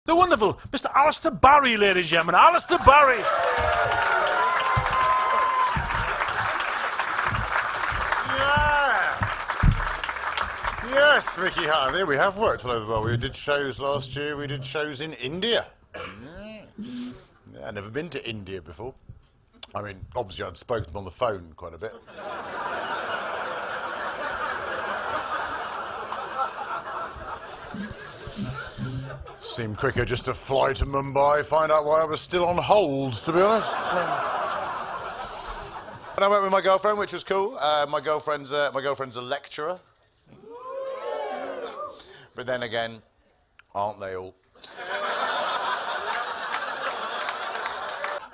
The wonderful Mr. Alistair Barrie, ladies and gentlemen. Alistair Barrie. Yes, Mickey Hutton. There we have worked all over the world. We did shows last year. We did shows in India. I've never been to India before. I mean, obviously I'd spoken on the phone quite a bit. Seemed quicker just to fly to Mumbai, find out why I was still on hold, to be honest. And I went with my girlfriend, which was cool. My girlfriend's a lecturer. But then again, aren't they all?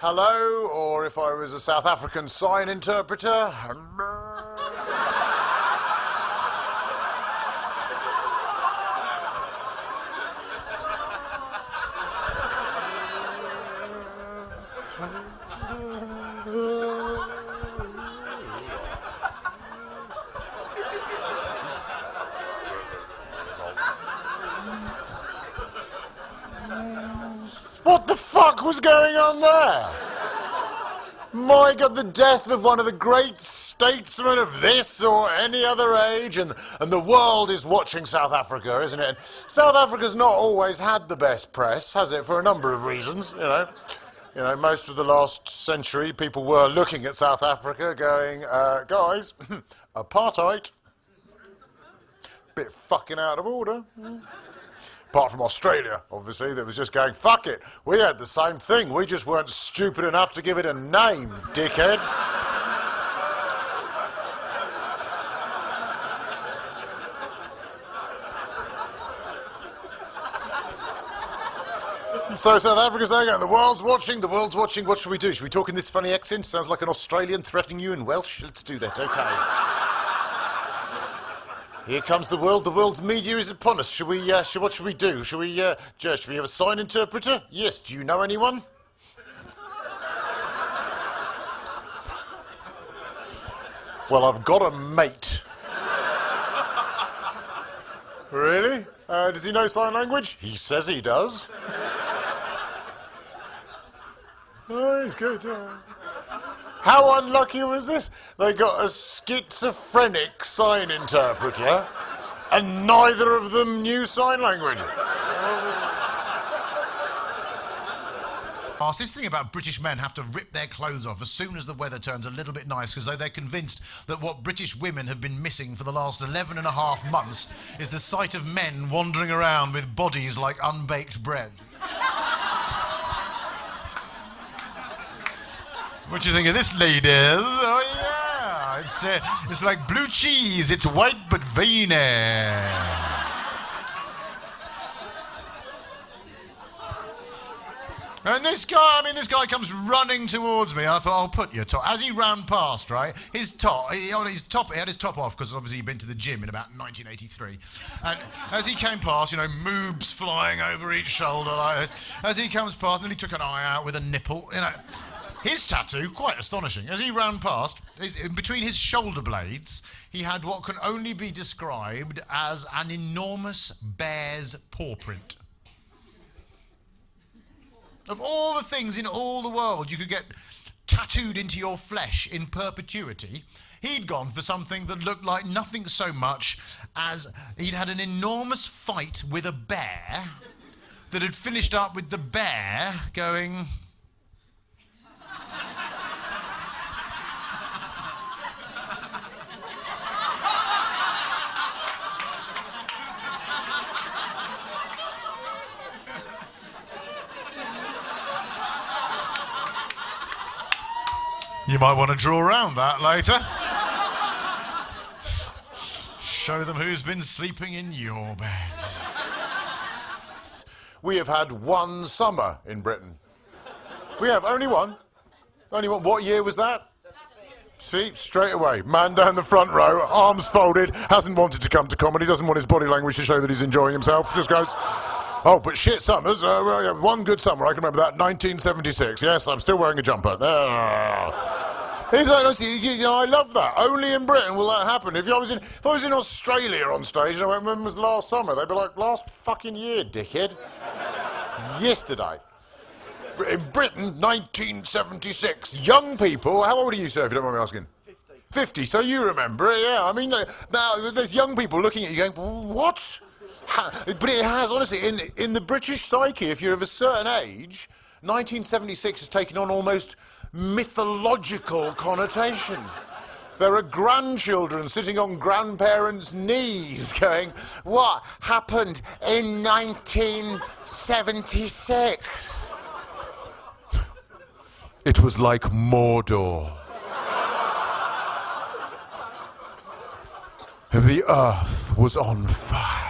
Hello, or if I was a South African sign interpreter. What the fuck was going on there? My God, the death of one of the great statesmen of this or any other age, and the world is watching South Africa, isn't it? And South Africa's not always had the best press, has it? For a number of reasons, you know. You know, most of the last century, people were looking at South Africa going, guys, apartheid, bit fucking out of order. Apart from Australia, obviously, that was just going, fuck it. We had the same thing. We just weren't stupid enough to give it a name, dickhead. So South Africa's there going, the world's watching, what should we do? Should we talk in this funny accent? Sounds like an Australian threatening you in Welsh. Let's do that, okay. Here comes the world's media is upon us. What should we do? Should we have a sign interpreter? Yes, do you know anyone? Well, I've got a mate. Really? Does he know sign language? He says he does. Oh, he's good, yeah. How unlucky was this? They got a schizophrenic sign interpreter, and neither of them knew sign language. This thing about British men have to rip their clothes off as soon as the weather turns a little bit nice, because they're convinced that what British women have been missing for the last 11 and a half months is the sight of men wandering around with bodies like unbaked bread. What do you think of this, ladies? Oh, yeah. It's like blue cheese. It's white but veiny. And this guy comes running towards me. I thought, I'll put your top. As he ran past, right, he had his top off, because obviously he'd been to the gym in about 1983. And as he came past, you know, moobs flying over each shoulder like this. As he comes past, and then he took an eye out with a nipple, you know. His tattoo, quite astonishing. As he ran past, in between his shoulder blades, he had what can only be described as an enormous bear's paw print. Of all the things in all the world you could get tattooed into your flesh in perpetuity, he'd gone for something that looked like nothing so much as he'd had an enormous fight with a bear that had finished up with the bear going... You might want to draw around that later. Show them who's been sleeping in your bed. We have had one summer in Britain. We have only one. Only one. What year was that? See, straight away, man down the front row, arms folded, hasn't wanted to come to comedy, doesn't want his body language to show that he's enjoying himself, just goes, oh, but shit summers, well, yeah, one good summer, I can remember that, 1976, yes, I'm still wearing a jumper. He's like, you know, I love that, only in Britain will that happen. If I was in Australia on stage, and I went, when was last summer, they'd be like, last fucking year, dickhead. yesterday. In Britain, 1976. Young people, how old are you, sir, if you don't mind me asking? 50, so you remember it, yeah. I mean, now there's young people looking at you going, what? But it has, honestly, in the British psyche, if you're of a certain age, 1976 has taken on almost mythological connotations. There are grandchildren sitting on grandparents' knees going, what happened in 1976? It was like Mordor. The earth was on fire.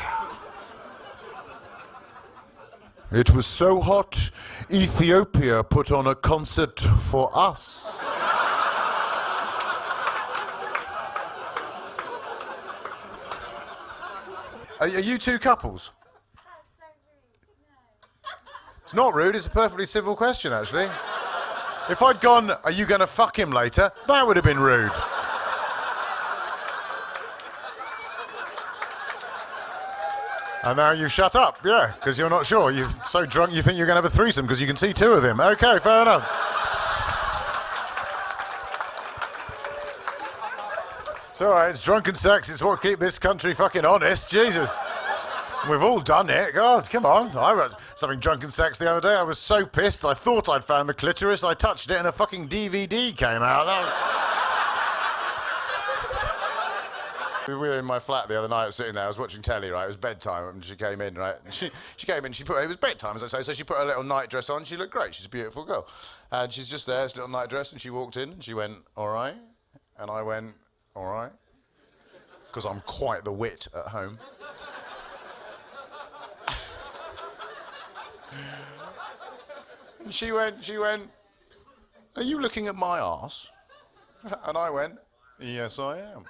It was so hot, Ethiopia put on a concert for us. Are you two couples? It's not rude, it's a perfectly civil question, actually. If I'd gone, are you going to fuck him later? That would have been rude. And now you shut up, yeah, because you're not sure. You're so drunk you think you're going to have a threesome because you can see two of him. Okay, fair enough. It's all right, it's drunken sex. It's what keeps this country fucking honest. Jesus. We've all done it. God, come on. I was having drunken sex the other day. I was so pissed. I thought I'd found the clitoris. I touched it and a fucking DVD came out. We were in my flat the other night, I was sitting there, I was watching telly, right, it was bedtime, and she came in, right, and she came in, it was bedtime, as I say, so she put her little night dress on, she looked great, she's a beautiful girl, and she's just there, this little night dress, and she walked in, and she went, all right, and I went, all right, because I'm quite the wit at home. And she went, are you looking at my arse? And I went, yes, I am.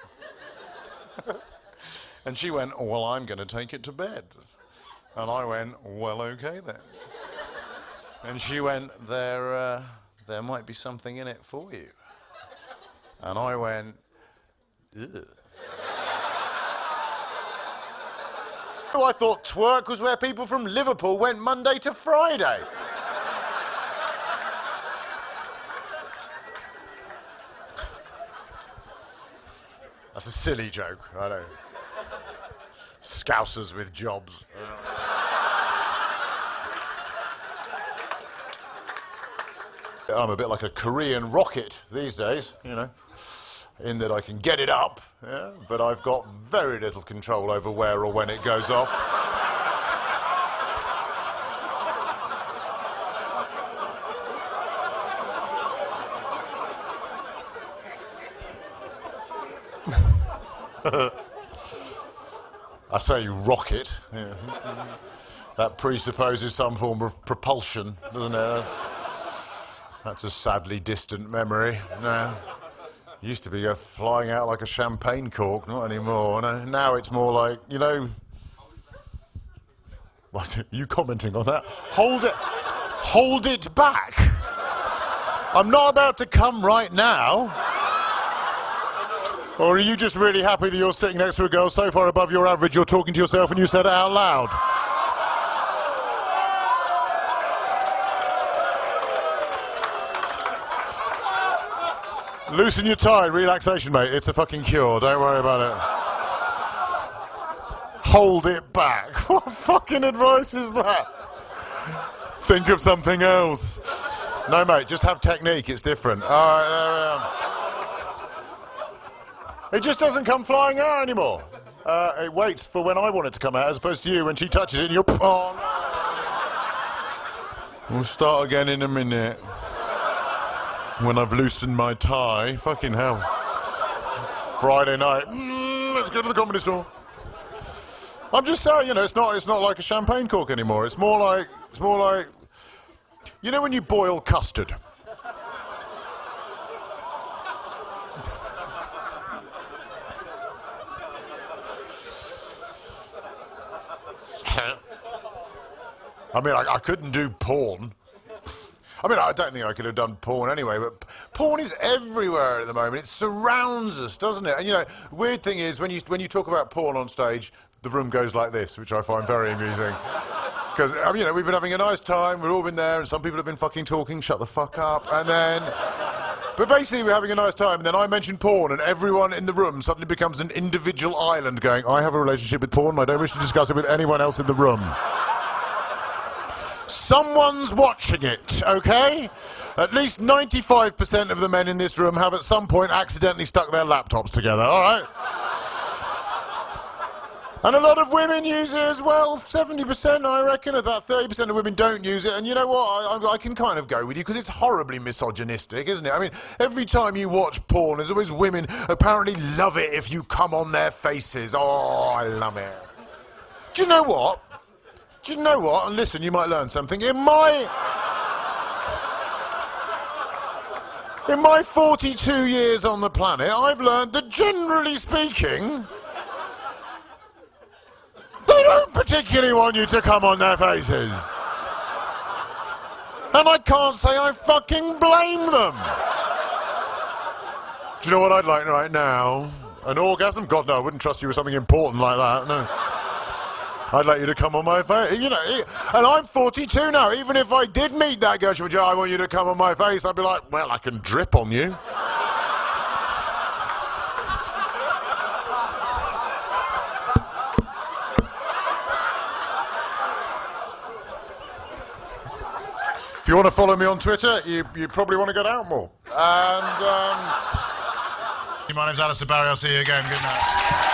And she went, well, I'm going to take it to bed. And I went, well, okay then. And she went, there might be something in it for you. And I went, ugh. Oh, I thought twerk was where people from Liverpool went Monday to Friday. That's a silly joke, I know. Scousers with jobs. I'm a bit like a Korean rocket these days, you know, in that I can get it up, yeah, but I've got very little control over where or when it goes off. I say rocket. Yeah. That presupposes some form of propulsion, doesn't it? That's a sadly distant memory now. Used to be flying out like a champagne cork, not anymore. Now it's more like, you know... What, are you commenting on that? Hold it back. I'm not about to come right now. Or are you just really happy that you're sitting next to a girl so far above your average you're talking to yourself and you said it out loud? Loosen your tie, relaxation, mate. It's a fucking cure, don't worry about it. Hold it back. What fucking advice is that? Think of something else. No, mate, just have technique, it's different. All right, there we are. It just doesn't come flying out anymore. It waits for when I want it to come out, as opposed to you when she touches it and you're... Oh, no. We'll start again in a minute. When I've loosened my tie. Fucking hell. Friday night. Let's go to the comedy store. I'm just saying, you know, it's not like a champagne cork anymore. It's more like... You know when you boil custard? I mean, I couldn't do porn. I mean, I don't think I could have done porn anyway, but porn is everywhere at the moment. It surrounds us, doesn't it? And, you know, weird thing is, when you talk about porn on stage, the room goes like this, which I find very amusing. Because, you know, we've been having a nice time, we've all been there, and some people have been fucking talking, shut the fuck up, and then... But basically, we're having a nice time, and then I mention porn, and everyone in the room suddenly becomes an individual island going, I have a relationship with porn, and I don't wish to discuss it with anyone else in the room. Someone's watching it, okay? At least 95% of the men in this room have at some point accidentally stuck their laptops together, all right? And a lot of women use it as well, 70% I reckon, about 30% of women don't use it, and you know what, I can kind of go with you, because it's horribly misogynistic, isn't it? I mean, every time you watch porn, there's always women apparently love it if you come on their faces. Oh, I love it. Do you know what? And listen, you might learn something. In my 42 years on the planet, I've learned that generally speaking, they don't particularly want you to come on their faces. And I can't say I fucking blame them. Do you know what I'd like right now? An orgasm? God, no, I wouldn't trust you with something important like that, no. I'd like you to come on my face, you know, and I'm 42 now. Even if I did meet that girl, she would, I want you to come on my face, I'd be like, well, I can drip on you. If you want to follow me on Twitter, you probably want to get out more. And, My name's Alistair Barrie. I'll see you again. Good night.